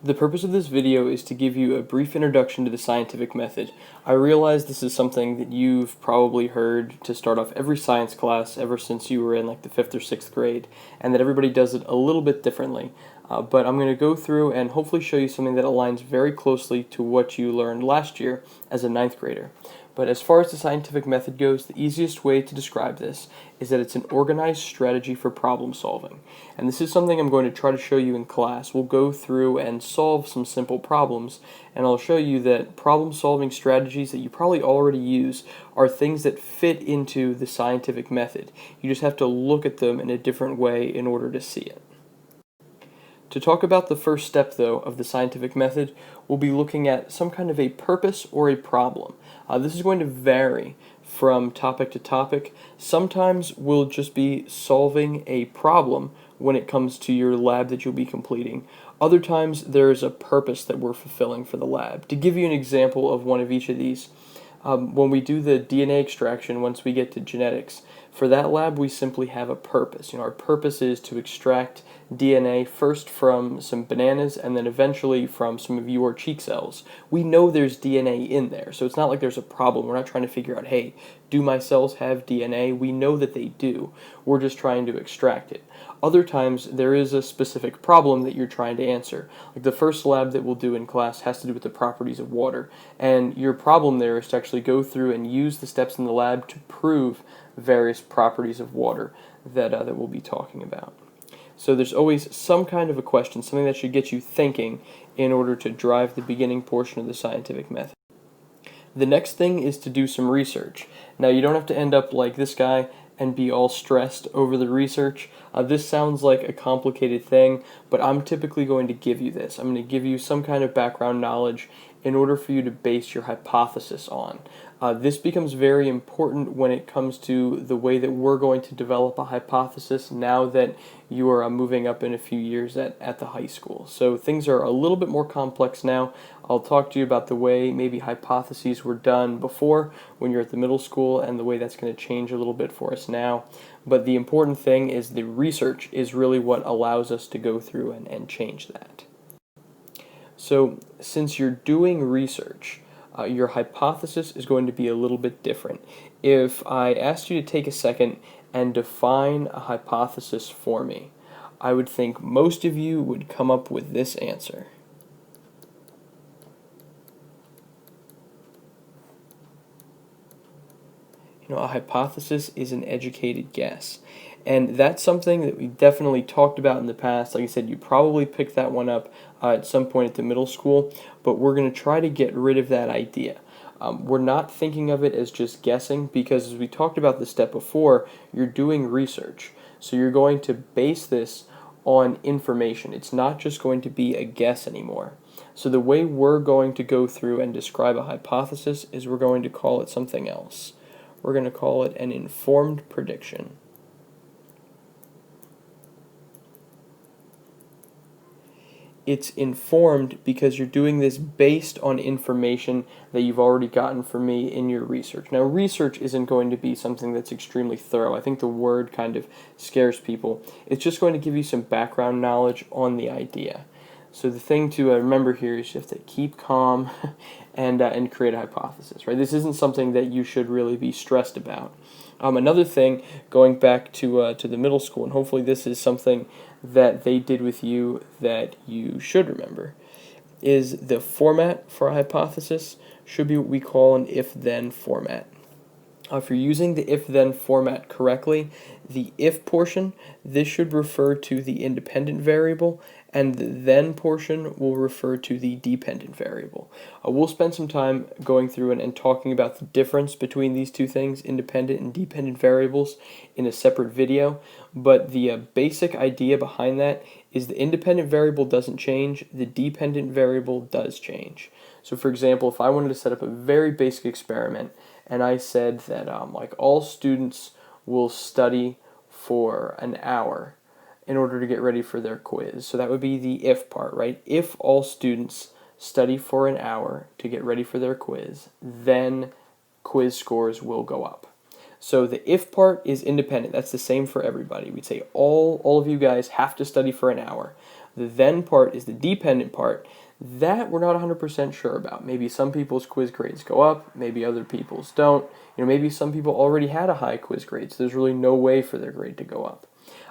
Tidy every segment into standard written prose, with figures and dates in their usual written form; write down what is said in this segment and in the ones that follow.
The purpose of this video is to give you a brief introduction to the scientific method. I realize this is something that you've probably heard to start off every science class ever since you were in like the 5th or 6th grade, and that everybody does it a little bit differently. But I'm going to go through and hopefully show you something that aligns very closely to what you learned last year as a 9th grader. But as far as the scientific method goes, the easiest way to describe this is that it's an organized strategy for problem solving. And this is something I'm going to try to show you in class. We'll go through and solve some simple problems, and I'll show you that problem solving strategies that you probably already use are things that fit into the scientific method. You just have to look at them in a different way in order to see it. To talk about the first step, though, of the scientific method, we'll be looking at some kind of a purpose or a problem. This is going to vary from topic to topic. Sometimes we'll just be solving a problem when it comes to your lab that you'll be completing. Other times there is a purpose that we're fulfilling for the lab. To give you an example of one of each of these, when we do the DNA extraction, once we get to genetics, for that lab we simply have a purpose. Our purpose is to extract DNA first from some bananas and then eventually from some of your cheek cells. We know there's DNA in there, so it's not like there's a problem. We're not trying to figure out, hey, do my cells have DNA? We know that they do. We're just trying to extract it. Other times there is a specific problem that you're trying to answer. Like the first lab that we'll do in class has to do with the properties of water, and your problem there is to actually go through and use the steps in the lab to prove various properties of water that we'll be talking about. So there's always some kind of a question, something that should get you thinking in order to drive the beginning portion of the scientific method. The next thing is to do some research. Now, you don't have to end up like this guy and be all stressed over the research. This sounds like a complicated thing, but I'm typically going to give you this. I'm going to give you some kind of background knowledge in order for you to base your hypothesis on. This becomes very important when it comes to the way that we're going to develop a hypothesis now that you are moving up in a few years at the high school. So things are a little bit more complex now. I'll talk to you about the way maybe hypotheses were done before when you're at the middle school and the way that's going to change a little bit for us now. But the important thing is the research is really what allows us to go through and change that. So since you're doing research, your hypothesis is going to be a little bit different. If I asked you to take a second and define a hypothesis for me, I would think most of you would come up with this answer. A hypothesis is an educated guess. And that's something that we definitely talked about in the past. Like I said, you probably picked that one up at some point at the middle school, but we're going to try to get rid of that idea. We're not thinking of it as just guessing because, as we talked about the step before, you're doing research. So you're going to base this on information. It's not just going to be a guess anymore. So the way we're going to go through and describe a hypothesis is we're going to call it something else. We're going to call it an informed prediction. It's informed because you're doing this based on information that you've already gotten from me in your research. Now, research isn't going to be something that's extremely thorough. I think the word kind of scares people. It's just going to give you some background knowledge on the idea. So the thing to remember here is you have to keep calm and create a hypothesis, right? This isn't something that you should really be stressed about. Another thing, going back to the middle school, and hopefully this is something that they did with you that you should remember, is the format for a hypothesis should be what we call an if-then format. If you're using the if-then format correctly, the if portion, this should refer to the independent variable, and the then portion will refer to the dependent variable. We'll spend some time going through and talking about the difference between these two things, independent and dependent variables, in a separate video, but the basic idea behind that is the independent variable doesn't change, the dependent variable does change. So for example, if I wanted to set up a very basic experiment, and I said that like all students will study for an hour in order to get ready for their quiz. So that would be the if part, right? If all students study for an hour to get ready for their quiz, then quiz scores will go up. So the if part is independent. That's the same for everybody. We'd say all of you guys have to study for an hour. The then part is the dependent part. That we're not 100% sure about. Maybe some people's quiz grades go up, maybe other people's don't. Maybe some people already had a high quiz grade, so there's really no way for their grade to go up.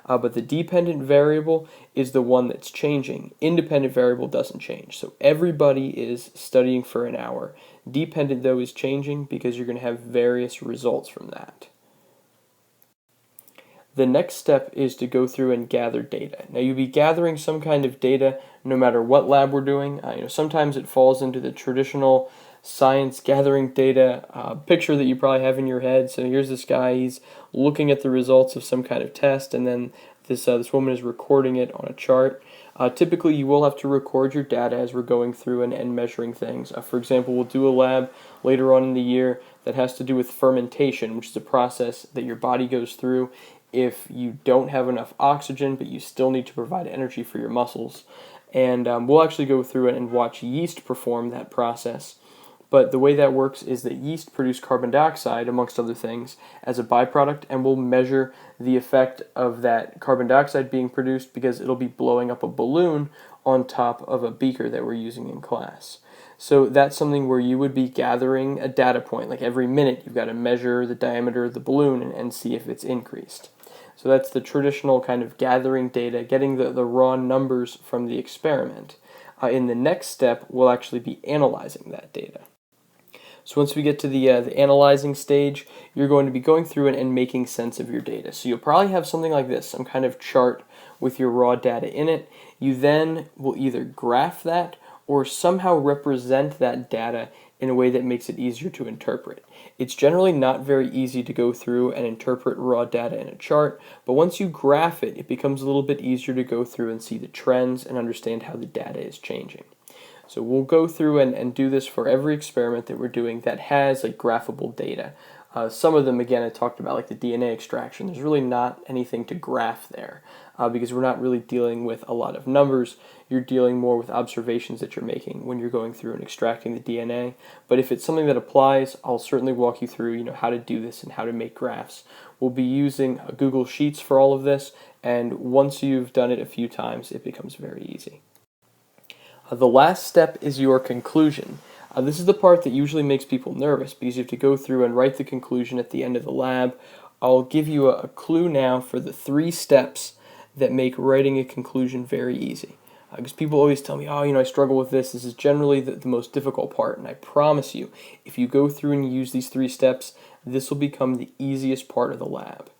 But the dependent variable is the one that's changing. Independent variable doesn't change. So everybody is studying for an hour. Dependent, though, is changing because you're going to have various results from that. The next step is to go through and gather data. Now, you'll be gathering some kind of data no matter what lab we're doing. Sometimes it falls into the traditional science gathering data picture that you probably have in your head. So here's this guy, he's looking at the results of some kind of test, and then this woman is recording it on a chart. Typically, you will have to record your data as we're going through and measuring things. For example, we'll do a lab later on in the year that has to do with fermentation, which is a process that your body goes through if you don't have enough oxygen, but you still need to provide energy for your muscles. And we'll actually go through it and watch yeast perform that process. But the way that works is that yeast produce carbon dioxide, amongst other things, as a byproduct, and we'll measure the effect of that carbon dioxide being produced because it'll be blowing up a balloon on top of a beaker that we're using in class. So that's something where you would be gathering a data point. Like every minute, you've got to measure the diameter of the balloon and see if it's increased. So that's the traditional kind of gathering data, getting the raw numbers from the experiment. In the next step, we'll actually be analyzing that data. So once we get to the analyzing stage, you're going to be going through it and making sense of your data. So you'll probably have something like this, some kind of chart with your raw data in it. You then will either graph that or somehow represent that data in a way that makes it easier to interpret. It's generally not very easy to go through and interpret raw data in a chart, but once you graph it, it becomes a little bit easier to go through and see the trends and understand how the data is changing. So we'll go through and do this for every experiment that we're doing that has like graphable data. Some of them, again, I talked about like the DNA extraction. There's really not anything to graph there because we're not really dealing with a lot of numbers. You're dealing more with observations that you're making when you're going through and extracting the DNA. But if it's something that applies, I'll certainly walk you through, how to do this and how to make graphs. We'll be using Google Sheets for all of this, and once you've done it a few times, it becomes very easy. The last step is your conclusion. This is the part that usually makes people nervous because you have to go through and write the conclusion at the end of the lab. I'll give you a clue now for the 3 steps that make writing a conclusion very easy. Because people always tell me, I struggle with this. This is generally the most difficult part. And I promise you, if you go through and use these 3 steps, this will become the easiest part of the lab.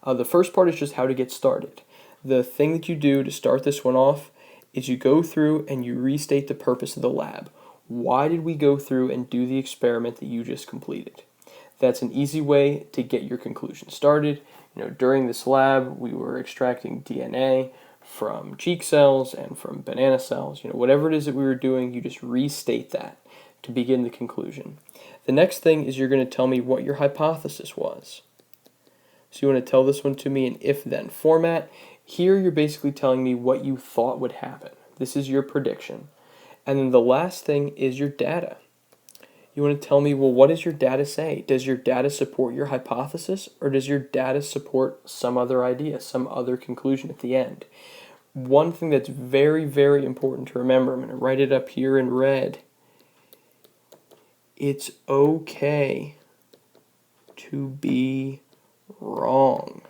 The first part is just how to get started. The thing that you do to start this one off is you go through and you restate the purpose of the lab. Why did we go through and do the experiment that you just completed? That's an easy way to get your conclusion started. During this lab, we were extracting DNA from cheek cells and from banana cells. Whatever it is that we were doing, you just restate that to begin the conclusion. The next thing is you're going to tell me what your hypothesis was. So you want to tell this one to me in if-then format. Here you're basically telling me what you thought would happen. This is your prediction. And then the last thing is your data. You want to tell me, well, what does your data say? Does your data support your hypothesis, or does your data support some other idea, some other conclusion at the end? One thing that's very, very important to remember, I'm going to write it up here in red. It's okay to be wrong.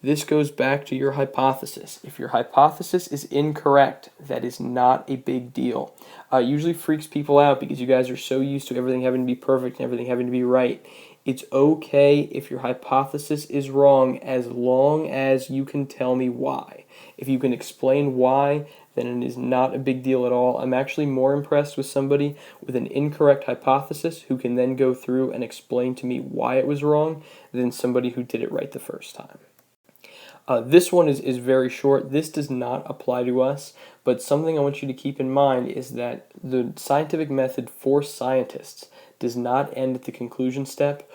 This goes back to your hypothesis. If your hypothesis is incorrect, that is not a big deal. It usually freaks people out because you guys are so used to everything having to be perfect and everything having to be right. It's okay if your hypothesis is wrong as long as you can tell me why. If you can explain why, then it is not a big deal at all. I'm actually more impressed with somebody with an incorrect hypothesis who can then go through and explain to me why it was wrong than somebody who did it right the first time. This one is very short. This does not apply to us, but something I want you to keep in mind is that the scientific method for scientists does not end at the conclusion step.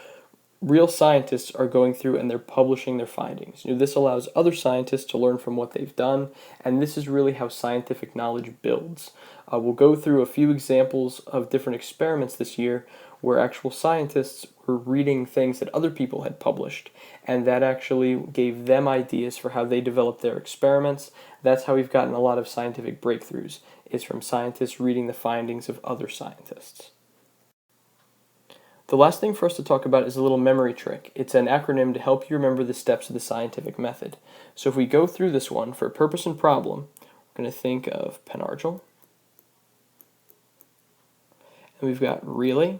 Real scientists are going through and they're publishing their findings. This allows other scientists to learn from what they've done, and this is really how scientific knowledge builds. We'll go through a few examples of different experiments this year where actual scientists were reading things that other people had published, and that actually gave them ideas for how they developed their experiments. That's how we've gotten a lot of scientific breakthroughs, is from scientists reading the findings of other scientists. The last thing for us to talk about is a little memory trick. It's an acronym to help you remember the steps of the scientific method. So if we go through this one, for purpose and problem, we're going to think of Penargil. And we've got really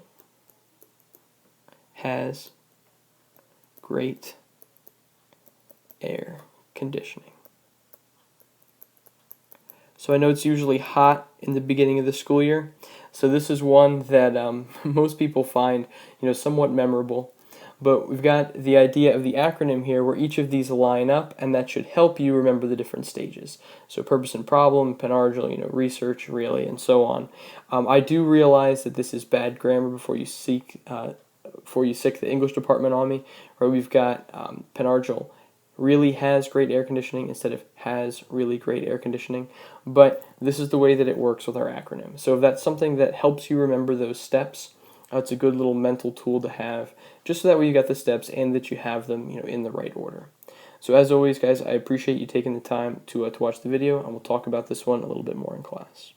has great air conditioning. So I know it's usually hot in the beginning of the school year, so this is one that most people find, somewhat memorable. But we've got the idea of the acronym here where each of these line up, and that should help you remember the different stages. So purpose and problem, Penargil, research, really, and so on. I do realize that this is bad grammar before you sick the English department on me, where we've got Penargil really has great air conditioning instead of has really great air conditioning, but this is the way that it works with our acronym. So if that's something that helps you remember those steps, it's a good little mental tool to have, just so that way you got the steps and that you have them in the right order. So as always, guys, I appreciate you taking the time to watch the video, and we'll talk about this one a little bit more in class.